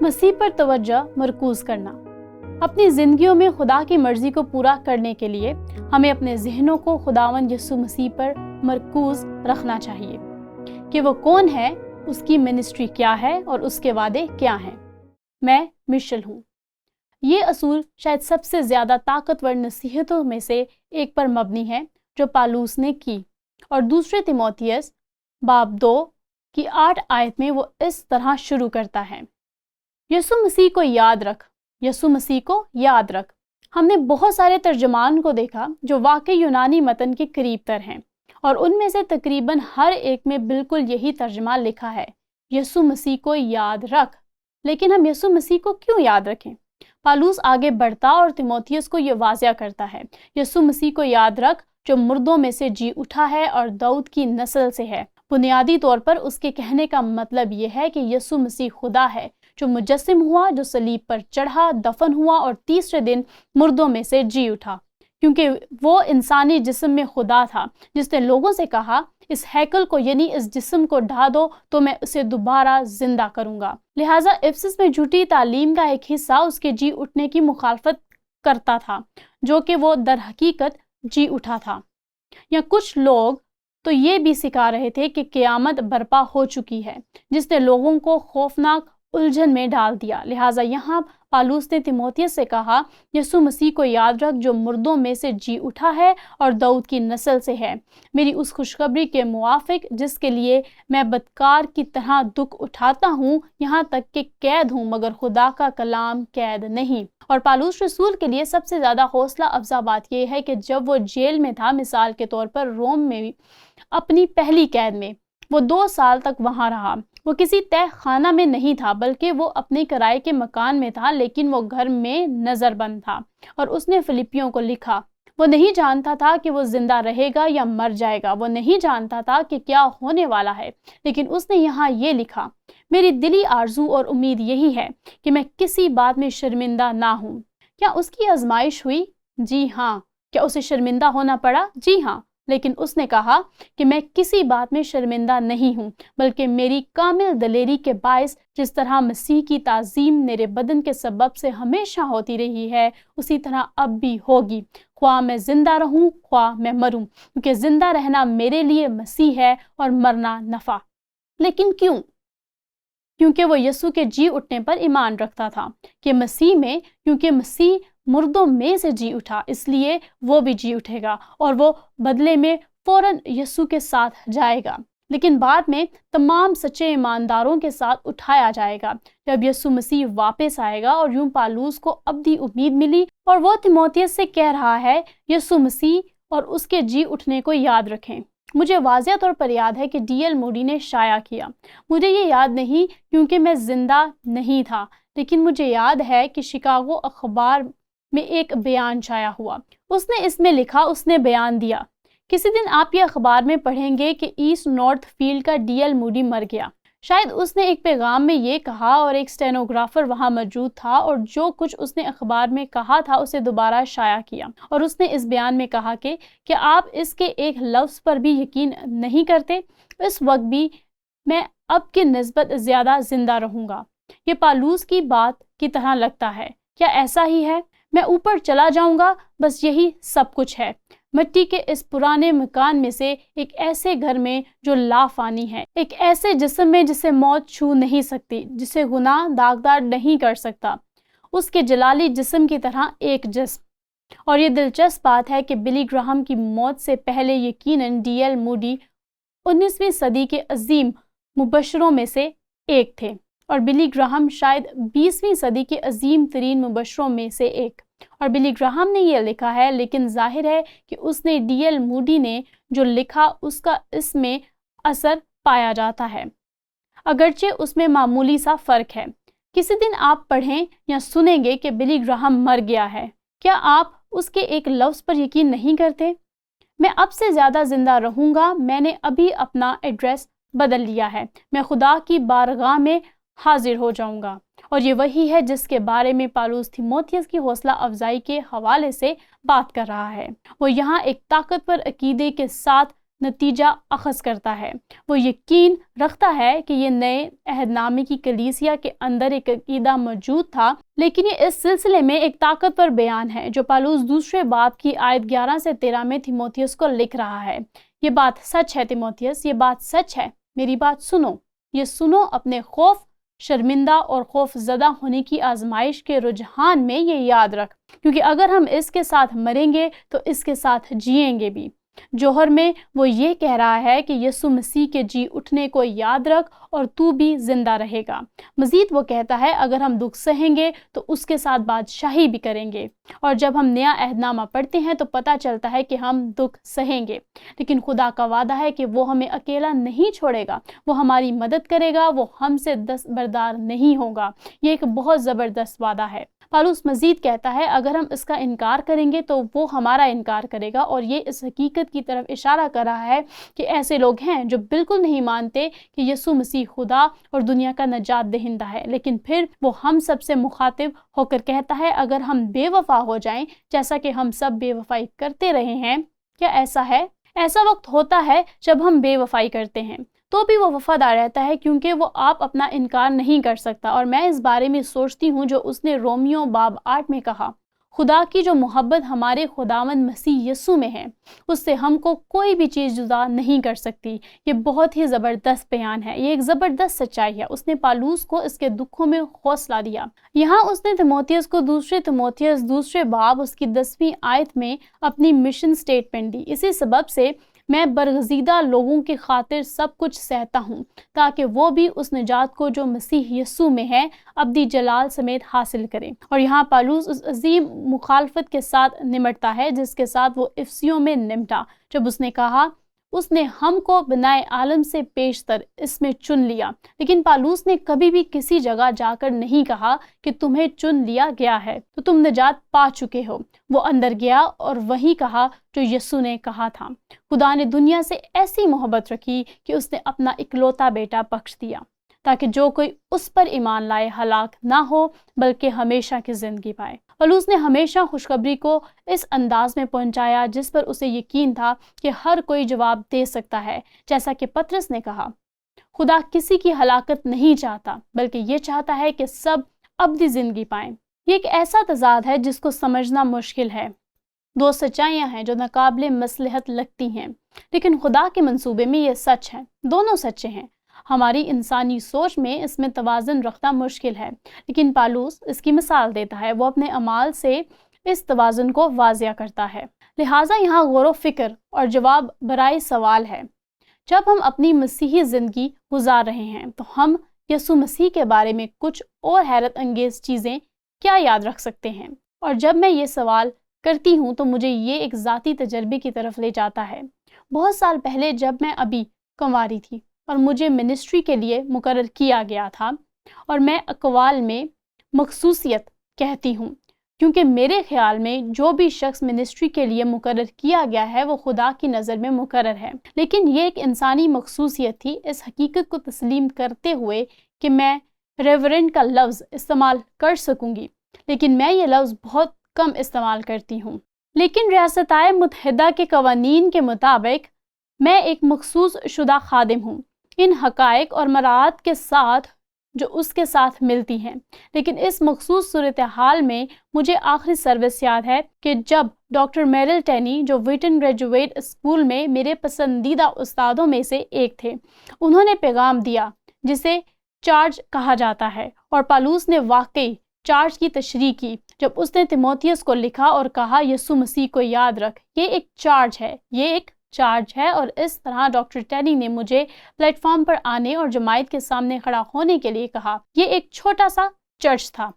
مسیح پر توجہ مرکوز کرنا۔ اپنی زندگیوں میں خدا کی مرضی کو پورا کرنے کے لیے ہمیں اپنے ذہنوں کو خداوند یسوع مسیح پر مرکوز رکھنا چاہیے کہ وہ کون ہے، اس کی منسٹری کیا ہے اور اس کے وعدے کیا ہیں۔ میں مشل ہوں۔ یہ اصول شاید سب سے زیادہ طاقتور نصیحتوں میں سے ایک پر مبنی ہے جو پالوس نے کی، اور دوسرے تیموتھیوس باب 2 کی 8 آیت میں وہ اس طرح شروع کرتا ہے: یسوع مسیح کو یاد رکھ، یسوع مسیح کو یاد رکھ۔ ہم نے بہت سارے ترجمان کو دیکھا جو واقعی یونانی متن کے قریب تر ہیں، اور ان میں سے تقریباً ہر ایک میں بالکل یہی ترجمہ لکھا ہے: یسوع مسیح کو یاد رکھ۔ لیکن ہم یسوع مسیح کو کیوں یاد رکھیں؟ پالوس آگے بڑھتا اور تیموتھیوس کو یہ واضح کرتا ہے: یسوع مسیح کو یاد رکھ جو مردوں میں سے جی اٹھا ہے اور داؤد کی نسل سے ہے۔ بنیادی طور پر اس کے کہنے کا مطلب یہ ہے کہ یسوع مسیح خدا ہے جو مجسم ہوا، جو صلیب پر چڑھا، دفن ہوا اور تیسرے دن مردوں میں سے جی اٹھا، کیونکہ وہ انسانی جسم میں خدا تھا جس نے لوگوں سے کہا: اس ہیکل کو یعنی اس جسم کو ڈھا دو تو میں اسے دوبارہ زندہ کروں گا۔ لہٰذا افسس میں جھوٹی تعلیم کا ایک حصہ اس کے جی اٹھنے کی مخالفت کرتا تھا، جو کہ وہ در حقیقت جی اٹھا تھا۔ یا کچھ لوگ تو یہ بھی سکھا رہے تھے کہ قیامت برپا ہو چکی ہے، جس نے لوگوں کو خوفناک الجھن میں ڈال دیا۔ لہٰذا یہاں پالوس نے تیموتھیوس سے کہا: یسوع مسیح کو یاد رکھ جو مردوں میں سے جی اٹھا ہے اور داؤد کی نسل سے ہے، میری اس خوشخبری کے موافق جس کے لیے میں بدکار کی طرح دکھ اٹھاتا ہوں، یہاں تک کہ قید ہوں، مگر خدا کا کلام قید نہیں۔ اور پالوس رسول کے لیے سب سے زیادہ حوصلہ افزا بات یہ ہے کہ جب وہ جیل میں تھا، مثال کے طور پر روم میں اپنی پہلی قید میں، وہ 2 سال تک وہاں رہا۔ وہ کسی تہ خانہ میں نہیں تھا، بلکہ وہ اپنے کرائے کے مکان میں تھا، لیکن وہ گھر میں نظر بند تھا۔ اور اس نے فلپیوں کو لکھا: وہ نہیں جانتا تھا کہ وہ زندہ رہے گا یا مر جائے گا، وہ نہیں جانتا تھا کہ کیا ہونے والا ہے، لیکن اس نے یہاں یہ لکھا: میری دلی آرزو اور امید یہی ہے کہ میں کسی بات میں شرمندہ نہ ہوں۔ کیا اس کی آزمائش ہوئی؟ جی ہاں۔ کیا اسے شرمندہ ہونا پڑا؟ جی ہاں۔ لیکن اس نے کہا کہ میں کسی بات میں شرمندہ نہیں ہوں، بلکہ میری کامل دلیری کے باعث جس طرح مسیح کی تعظیم میرے بدن کے سبب سے ہمیشہ ہوتی رہی ہے، اسی طرح اب بھی ہوگی، خواہ میں زندہ رہوں خواہ میں مروں، کیونکہ زندہ رہنا میرے لیے مسیح ہے اور مرنا نفع۔ لیکن کیوں؟ کیونکہ وہ یسوع کے جی اٹھنے پر ایمان رکھتا تھا کہ مسیح میں، کیونکہ مسیح مردوں میں سے جی اٹھا، اس لیے وہ بھی جی اٹھے گا اور وہ بدلے میں فوراً یسوع کے ساتھ جائے گا، لیکن بعد میں تمام سچے ایمانداروں کے ساتھ اٹھایا جائے گا جب یسوع مسیح واپس آئے گا۔ اور یوں پالوس کو ابدی امید ملی، اور وہ تیموتھیوس سے کہہ رہا ہے: یسوع مسیح اور اس کے جی اٹھنے کو یاد رکھیں۔ مجھے واضح طور پر یاد ہے کہ ڈی ایل موڈی نے شائع کیا، مجھے یہ یاد نہیں کیونکہ میں زندہ نہیں تھا، لیکن مجھے یاد ہے کہ شکاگو اخبار میں ایک بیان شائع ہوا۔ اس نے اس میں لکھا، اس نے بیان دیا: کسی دن آپ یہ اخبار میں پڑھیں گے کہ ایسٹ نارتھ فیلڈ کا ڈی ایل موڈی مر گیا۔ شاید اس نے ایک پیغام میں یہ کہا، اور ایک اسٹینوگرافر وہاں موجود تھا، اور جو کچھ اس نے اخبار میں کہا تھا اسے دوبارہ شائع کیا، اور اس نے اس بیان میں کہا کہ کیا آپ اس کے ایک لفظ پر بھی یقین نہیں کرتے؟ اس وقت بھی میں اب کی نسبت زیادہ زندہ رہوں گا۔ یہ پالوس کی بات کی طرح لگتا ہے۔ کیا ایسا ہی ہے؟ میں اوپر چلا جاؤں گا، بس یہی سب کچھ ہے، مٹی کے اس پرانے مکان میں سے ایک ایسے گھر میں جو لافانی ہے، ایک ایسے جسم میں جسے موت چھو نہیں سکتی، جسے گناہ داغدار نہیں کر سکتا، اس کے جلالی جسم کی طرح ایک جسم۔ اور یہ دلچسپ بات ہے کہ بلی گراہم کی موت سے پہلے یقیناً ڈی ایل موڈی 19ویں صدی کے عظیم مبشروں میں سے ایک تھے، اور بلی گراہم شاید 20ویں صدی کے عظیم ترین مبشروں میں سے ایک۔ اور بلی گراہم نے یہ لکھا ہے، لیکن ظاہر ہے کہ اس نے ڈی ایل موڈی نے جو لکھا اس کا اس میں اثر پایا جاتا ہے، اگرچہ اس میں معمولی سا فرق ہے۔ کسی دن آپ پڑھیں یا سنیں گے کہ بلی گراہم مر گیا ہے، کیا آپ اس کے ایک لفظ پر یقین نہیں کرتے؟ میں اب سے زیادہ زندہ رہوں گا، میں نے ابھی اپنا ایڈریس بدل لیا ہے، میں خدا کی بارگاہ میں حاضر ہو جاؤں گا۔ اور یہ وہی ہے جس کے بارے میں پالوس تیموتھیوس کی حوصلہ افزائی کے حوالے سے بات کر رہا ہے۔ وہ یہاں ایک طاقتور عقیدے کے ساتھ نتیجہ اخذ کرتا ہے۔ وہ یقین رکھتا ہے کہ یہ نئے عہد نامے کی کلیسیا کے اندر ایک عقیدہ موجود تھا، لیکن یہ اس سلسلے میں ایک طاقتور بیان ہے جو پالوس دوسرے باب کی آیت 11 سے 13 میں تیموتھیوس کو لکھ رہا ہے۔ یہ بات سچ ہے تیموتھیوس، یہ بات سچ ہے، میری بات سنو، یہ سنو، اپنے خوف، شرمندہ اور خوف زدہ ہونے کی آزمائش کے رجحان میں یہ یاد رکھ، کیونکہ اگر ہم اس کے ساتھ مریں گے تو اس کے ساتھ جئیں گے بھی۔ جوہر میں وہ یہ کہہ رہا ہے کہ یسوع مسیح کے جی اٹھنے کو یاد رکھ اور تو بھی زندہ رہے گا۔ مزید وہ کہتا ہے اگر ہم دکھ سہیں گے تو اس کے ساتھ بادشاہی بھی کریں گے، اور جب ہم نیا عہد نامہ پڑھتے ہیں تو پتہ چلتا ہے کہ ہم دکھ سہیں گے، لیکن خدا کا وعدہ ہے کہ وہ ہمیں اکیلا نہیں چھوڑے گا، وہ ہماری مدد کرے گا، وہ ہم سے دستبردار نہیں ہوگا۔ یہ ایک بہت زبردست وعدہ ہے۔ پالوس مزید کہتا ہے اگر ہم اس کا انکار کریں گے تو وہ ہمارا انکار کرے گا، اور یہ اس حقیقت کی طرف اشارہ کر رہا ہے کہ ایسے لوگ ہیں جو بالکل نہیں مانتے کہ یسوع مسیح خدا اور دنیا کا نجات دہندہ ہے، لیکن پھر وہ ہم سب سے مخاطب ہو کر کہتا ہے اگر ہم بے وفا ہو جائیں جیسا کہ ہم سب بے وفائی کرتے رہے ہیں۔ کیا ایسا ہے؟ ایسا وقت ہوتا ہے جب ہم بے وفائی کرتے ہیں تو بھی وہ وفادار رہتا ہے، کیونکہ وہ آپ اپنا انکار نہیں کر سکتا۔ اور میں اس بارے میں سوچتی ہوں جو اس نے رومیو باب 8 میں کہا، خدا کی جو محبت ہمارے خداوند مسیح یسوع میں ہے اس سے ہم کو کوئی بھی چیز جدا نہیں کر سکتی۔ یہ بہت ہی زبردست بیان ہے، یہ ایک زبردست سچائی ہے۔ اس نے پالوس کو اس کے دکھوں میں حوصلہ دیا۔ یہاں اس نے تیموتھیوس کو دوسرے باب اس کی 10ویں آیت میں اپنی مشن سٹیٹمنٹ دی۔ اسی سبب سے میں برگزیدہ لوگوں کی خاطر سب کچھ سہتا ہوں تاکہ وہ بھی اس نجات کو جو مسیح یسوع میں ہے ابدی جلال سمیت حاصل کریں۔ اور یہاں پالوس اس عظیم مخالفت کے ساتھ نمٹتا ہے جس کے ساتھ وہ افسیوں میں نمٹا، جب اس نے کہا اس نے ہم کو بنائے عالم سے پیشتر اس میں چن لیا۔ لیکن پالوس نے کبھی بھی کسی جگہ جا کر نہیں کہا کہ تمہیں چن لیا گیا ہے تو تم نجات پا چکے ہو۔ وہ اندر گیا اور وہی کہا جو یسوع نے کہا تھا، خدا نے دنیا سے ایسی محبت رکھی کہ اس نے اپنا اکلوتا بیٹا بخش دیا تاکہ جو کوئی اس پر ایمان لائے ہلاک نہ ہو بلکہ ہمیشہ کی زندگی پائے۔ پالوس نے ہمیشہ خوشخبری کو اس انداز میں پہنچایا جس پر اسے یقین تھا کہ ہر کوئی جواب دے سکتا ہے، جیسا کہ پطرس نے کہا، خدا کسی کی ہلاکت نہیں چاہتا بلکہ یہ چاہتا ہے کہ سب ابدی زندگی پائیں۔ یہ ایک ایسا تضاد ہے جس کو سمجھنا مشکل ہے۔ دو سچائیاں ہیں جو ناقابل مصلحت لگتی ہیں، لیکن خدا کے منصوبے میں یہ سچ ہے، دونوں سچے ہیں۔ ہماری انسانی سوچ میں اس میں توازن رکھنا مشکل ہے، لیکن پالوس اس کی مثال دیتا ہے، وہ اپنے اعمال سے اس توازن کو واضح کرتا ہے۔ لہٰذا یہاں غور و فکر اور جواب برائے سوال ہے، جب ہم اپنی مسیحی زندگی گزار رہے ہیں تو ہم یسوع مسیح کے بارے میں کچھ اور حیرت انگیز چیزیں کیا یاد رکھ سکتے ہیں؟ اور جب میں یہ سوال کرتی ہوں تو مجھے یہ ایک ذاتی تجربے کی طرف لے جاتا ہے۔ بہت سال پہلے جب میں ابھی کنواری تھی اور مجھے منسٹری کے لیے مقرر کیا گیا تھا، اور میں اقوال میں مخصوصیت کہتی ہوں کیونکہ میرے خیال میں جو بھی شخص منسٹری کے لیے مقرر کیا گیا ہے وہ خدا کی نظر میں مقرر ہے، لیکن یہ ایک انسانی مخصوصیت تھی۔ اس حقیقت کو تسلیم کرتے ہوئے کہ میں ریورنڈ کا لفظ استعمال کر سکوں گی، لیکن میں یہ لفظ بہت کم استعمال کرتی ہوں، لیکن ریاستہائے متحدہ کے قوانین کے مطابق میں ایک مخصوص شدہ خادم ہوں، ان حقائق اور مراعات کے ساتھ جو اس کے ساتھ ملتی ہیں۔ لیکن اس مخصوص صورتحال میں مجھے آخری سروس یاد ہے کہ جب ڈاکٹر میرل ٹینی جو ویٹن گریجویٹ اسکول میں میرے پسندیدہ استادوں میں سے ایک تھے، انہوں نے پیغام دیا جسے چارج کہا جاتا ہے، اور پالوس نے واقعی چارج کی تشریح کی جب اس نے تیموتھیوس کو لکھا اور کہا یسوع مسیح کو یاد رکھ۔ یہ ایک چارج ہے، یہ ایک چارج ہے۔ اور اس طرح ڈاکٹر ٹینی نے مجھے پلیٹ فارم پر آنے اور جماعت کے سامنے کھڑا ہونے کے لیے کہا۔ یہ ایک چھوٹا سا چرچ تھا،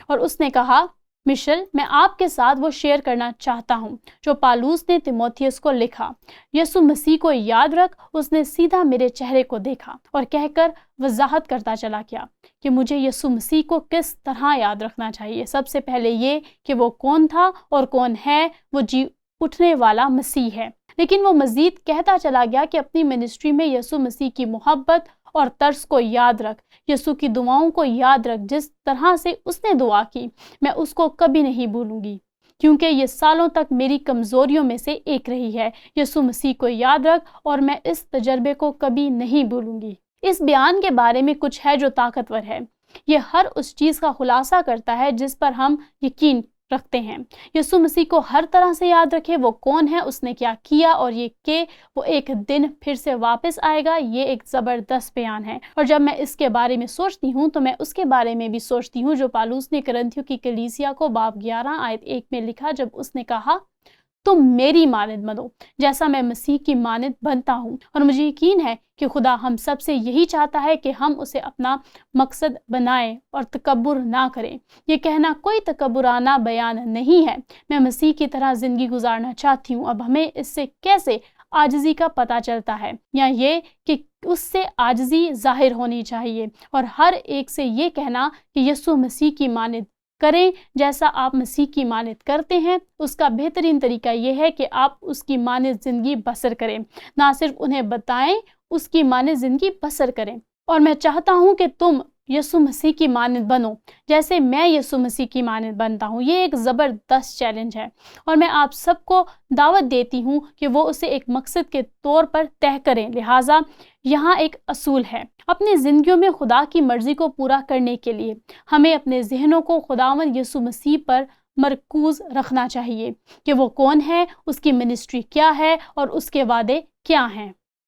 اور اس نے کہا، مشل، میں آپ کے ساتھ وہ شیئر کرنا چاہتا ہوں جو پالوس نے تیموتھیوس کو لکھا۔ یسوع مسیح کو یاد رکھ۔ اس نے سیدھا میرے چہرے کو دیکھا اور کہہ کر وضاحت کرتا چلا گیا کہ مجھے یسوع مسیح کو کس طرح یاد رکھنا چاہیے۔ سب سے پہلے یہ کہ وہ کون تھا اور کون ہے، وہ جی اٹھنے والا مسیح ہے۔ لیکن وہ مزید کہتا چلا گیا کہ اپنی منسٹری میں یسوع مسیح کی محبت اور ترس کو یاد رکھ، یسوع کی دعاؤں کو یاد رکھ، جس طرح سے اس نے دعا کی میں اس کو کبھی نہیں بھولوں گی۔ کیونکہ یہ سالوں تک میری کمزوریوں میں سے ایک رہی ہے۔ یسوع مسیح کو یاد رکھ اور میں اس تجربے کو کبھی نہیں بھولوں گی۔ اس بیان کے بارے میں کچھ ہے جو طاقتور ہے۔ یہ ہر اس چیز کا خلاصہ کرتا ہے جس پر ہم یقین رکھتے ہیں۔ یسوع مسیح کو ہر طرح سے یاد رکھے، وہ کون ہے، اس نے کیا کیا، اور یہ کہ وہ ایک دن پھر سے واپس آئے گا۔ یہ ایک زبردست بیان ہے، اور جب میں اس کے بارے میں سوچتی ہوں تو میں اس کے بارے میں بھی سوچتی ہوں جو پالوس نے کرنتھیوں کی کلیسیا کو باب 11 آیت 1 میں لکھا، جب اس نے کہا تم میری مانند بنو جیسا میں مسیح کی مانند بنتا ہوں۔ اور مجھے یقین ہے کہ خدا ہم سب سے یہی چاہتا ہے کہ ہم اسے اپنا مقصد بنائیں اور تکبر نہ کریں۔ یہ کہنا کوئی تکبرانہ بیان نہیں ہے۔ میں مسیح کی طرح زندگی گزارنا چاہتی ہوں۔ اب ہمیں اس سے کیسے عاجزی کا پتہ چلتا ہے، یا یہ کہ اس سے عاجزی ظاہر ہونی چاہیے، اور ہر ایک سے یہ کہنا کہ یسوع مسیح کی مانند کریں جیسا آپ مسیح کی مانند کرتے ہیں۔ اس کا بہترین طریقہ یہ ہے کہ آپ اس کی مانند زندگی بسر کریں، نہ صرف انہیں بتائیں، اس کی مانند زندگی بسر کریں۔ اور میں چاہتا ہوں کہ تم یسوع مسیح کی مانند بنو جیسے میں یسوع مسیح کی مانند بنتا ہوں۔ یہ ایک زبردست چیلنج ہے، اور میں آپ سب کو دعوت دیتی ہوں کہ وہ اسے ایک مقصد کے طور پر طے کریں۔ لہٰذا یہاں ایک اصول ہے، اپنی زندگیوں میں خدا کی مرضی کو پورا کرنے کے لیے ہمیں اپنے ذہنوں کو خداوند یسوع مسیح پر مرکوز رکھنا چاہیے کہ وہ کون ہے، اس کی منسٹری کیا ہے، اور اس کے وعدے کیا ہیں۔